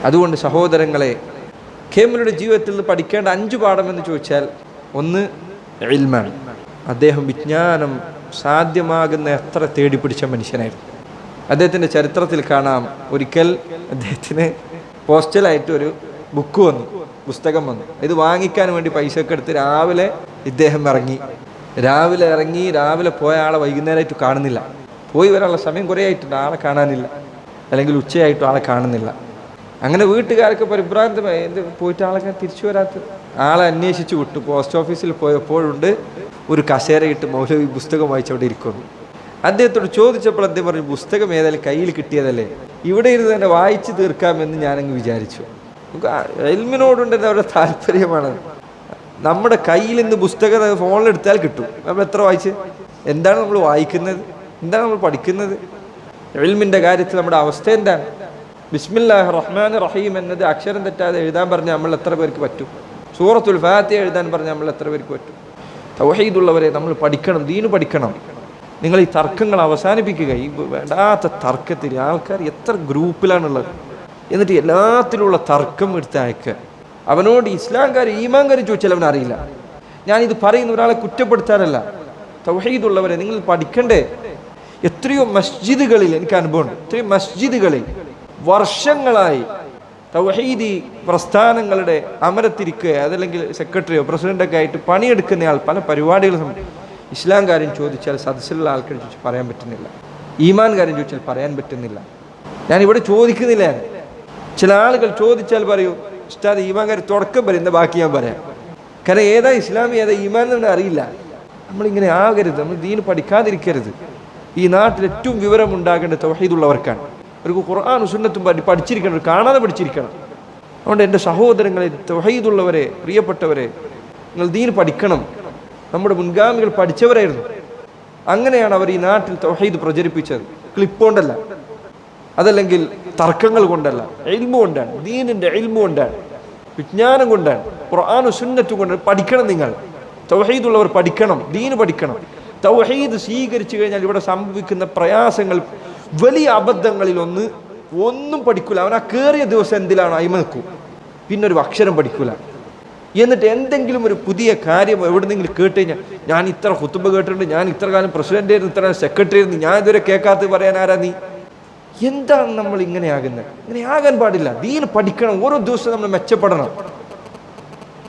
അതുകൊണ്ട് സഹോദരങ്ങളെ, കേമലുടെ ജീവിതത്തിൽ നിന്ന് പഠിക്കേണ്ട 5 പാഠം എന്ന് ചോദിച്ചാൽ, ഒന്ന് ഇൽമാണ്. അദ്ദേഹം വിജ്ഞാനം സാധ്യമാകുന്ന എത്ര തേടിപ്പിടിച്ച മനുഷ്യനായിരുന്നു. അദ്ദേഹത്തിൻ്റെ ചരിത്രത്തിൽ കാണാം, ഒരിക്കൽ അദ്ദേഹത്തിന് പോസ്റ്റലായിട്ട് ഒരു പുസ്തകം വന്നു. ഇത് വാങ്ങിക്കാൻ വേണ്ടി പൈസ ഒക്കെ എടുത്ത് രാവിലെ ഇദ്ദേഹം ഇറങ്ങി. രാവിലെ പോയ ആളെ വൈകുന്നേരമായിട്ട് കാണുന്നില്ല. പോയി വരാനുള്ള സമയം കുറേ ആയിട്ടുണ്ട്, ആളെ കാണാനില്ല. അല്ലെങ്കിൽ ഉച്ചയായിട്ടും ആളെ കാണുന്നില്ല. അങ്ങനെ വീട്ടുകാർക്ക് പരിഭ്രാന്തമായി, എന്ത് പോയിട്ട് ആളൊക്കെ തിരിച്ചു വരാത്തത്. ആളെ അന്വേഷിച്ച് വിട്ടു. പോസ്റ്റ് ഓഫീസിൽ പോയപ്പോഴുണ്ട് ഒരു കസേരയിട്ട് മൗലവി പുസ്തകം വായിച്ചവിടെ ഇരിക്കുന്നു. അദ്ദേഹത്തോട് ചോദിച്ചപ്പോൾ അദ്ദേഹം പറഞ്ഞു, പുസ്തകം ഏതായാലും കയ്യിൽ കിട്ടിയതല്ലേ, ഇവിടെ ഇരുന്ന് തന്നെ വായിച്ച് തീർക്കാമെന്ന് ഞാനങ്ങ് വിചാരിച്ചു. ഇൽമിനോടുണ്ടെന്ന് അവരുടെ താല്പര്യമാണ്. നമ്മുടെ കയ്യിൽ നിന്ന് പുസ്തകം ഫോണിലെടുത്താൽ കിട്ടും. നമ്മൾ എത്ര വായിച്ച്, എന്താണ് നമ്മൾ വായിക്കുന്നത്, എന്താണ് നമ്മൾ പഠിക്കുന്നത്? ഇൽമിൻ്റെ കാര്യത്തിൽ നമ്മുടെ അവസ്ഥ എന്താണ്? ബിസ്മില്ലാഹിർ റഹ്മാനിർ റഹീം എന്നത് അക്ഷരം തെറ്റാതെ എഴുതാൻ പറഞ്ഞാൽ നമ്മൾ എത്ര പേർക്ക് പറ്റും? സൂറത്തുൽ ഫാത്തിഹ എഴുതാൻ പറഞ്ഞാൽ നമ്മൾ എത്ര പേർക്ക് പറ്റും? തൗഹീദുള്ളവരെ, നമ്മൾ പഠിക്കണം, ദീന് പഠിക്കണം. നിങ്ങൾ ഈ തർക്കങ്ങൾ അവസാനിപ്പിക്കുക. ഈ വേണ്ടാത്ത തർക്കത്തിൽ ആൾക്കാർ എത്ര ഗ്രൂപ്പിലാണുള്ളത്. എന്നിട്ട് എല്ലാത്തിലുള്ള തർക്കം എടുത്ത് അയക്കുക. അവനോട് ഇസ്ലാംകാർ ഈമാൻകാർ ചോദിച്ചാൽ അവനറിയില്ല. ഞാനിത് പറയുന്ന ഒരാളെ കുറ്റപ്പെടുത്താനല്ല. തൗഹീദുള്ളവരെ, നിങ്ങൾ പഠിക്കണ്ടേ? എത്രയോ മസ്ജിദുകളിൽ എനിക്ക് അനുഭവമുണ്ട്. എത്രയോ മസ്ജിദുകളിൽ വർഷങ്ങളായി തൗഹീദി പ്രസ്ഥാനങ്ങളുടെ അമരത്തിരിക്കുക, അതല്ലെങ്കിൽ സെക്രട്ടറിയോ പ്രസിഡൻ്റൊക്കെ ആയിട്ട് പണിയെടുക്കുന്നയാൾ പല പരിപാടികളും ഇസ്ലാം കാര്യം ചോദിച്ചാൽ സദസ്സിലുള്ള ആൾക്കാർ ചോദിച്ചാൽ പറയാൻ പറ്റുന്നില്ല. ഈമാൻ കാര്യം ചോദിച്ചാൽ പറയാൻ പറ്റുന്നില്ല. ഞാനിവിടെ ചോദിക്കുന്നില്ല. ചില ആളുകൾ ചോദിച്ചാൽ പറയൂ, ഉസ്താദ് ഈമാൻ കാര്യം തുടക്കം പറയുന്ന ബാക്കി ഞാൻ പറയാം. കാരണം ഏതാ ഇസ്ലാമി ഏതാ ഈമാൻ എന്ന് അറിയില്ല. നമ്മളിങ്ങനെ ആകരുത്. നമ്മൾ ദീന് പഠിക്കാതിരിക്കരുത്. ഈ നാട്ടിൽ ഏറ്റവും വിവരം ഉണ്ടാകേണ്ട തൗഹീദുള്ളവർക്കാണ്. അവർക്ക് ഖുർആനും സുന്നത്തും പഠിച്ചിരിക്കണം, കാണാതെ പഠിച്ചിരിക്കണം. അതുകൊണ്ട് എൻ്റെ സഹോദരങ്ങളെ, തൗഹീദുള്ളവരെ, പ്രിയപ്പെട്ടവരെ, നിങ്ങൾ ദീൻ പഠിക്കണം. നമ്മുടെ മുൻഗാമികൾ പഠിച്ചവരായിരുന്നു. അങ്ങനെയാണ് അവർ ഈ നാട്ടിൽ തൗഹീദ് പ്രചരിപ്പിച്ചത്. ക്ലിപ്പ് കൊണ്ടല്ല, അതല്ലെങ്കിൽ തർക്കങ്ങൾ കൊണ്ടല്ല, ഇൽമു കൊണ്ടാണ്. ദീനിൻ്റെ ഇൽമു കൊണ്ടാണ്, വിജ്ഞാനം കൊണ്ടാണ്, ഖുർആനും സുന്നത്തും കൊണ്ടാണ്. പഠിക്കണം. നിങ്ങൾ തൗഹീദുള്ളവർ പഠിക്കണം, ദീന് പഠിക്കണം. തൗഹീദ് സ്വീകരിച്ചു കഴിഞ്ഞാൽ ഇവിടെ സംഭവിക്കുന്ന പ്രയാസങ്ങൾ, വലിയ അബദ്ധങ്ങളിൽ ഒന്നും പഠിക്കൂല. അവൻ ആ കയറിയ ദിവസം എന്തിലാണ് അയിമ നിൽക്കും, പിന്നെ ഒരു അക്ഷരം പഠിക്കൂല. എന്നിട്ട് എന്തെങ്കിലും ഒരു പുതിയ കാര്യം എവിടെന്നെങ്കിലും കേട്ട് കഴിഞ്ഞാൽ, ഞാൻ ഇത്ര ഖുതുബ കേട്ടിട്ടുണ്ട്, ഞാൻ ഇത്ര കാലം പ്രസിഡന്റ് ആയിരുന്നു, ഇത്ര സെക്രട്ടറി ആയിരുന്നു, ഞാൻ ഇതുവരെ കേൾക്കാത്തത് പറയാൻ ആരാ നീ? എന്താണ് നമ്മൾ ഇങ്ങനെ ആകുന്നത്? ഇങ്ങനെ ആകാൻ പാടില്ല. ദീൻ പഠിക്കണം. ഓരോ ദിവസവും നമ്മൾ മെച്ചപ്പെടണം.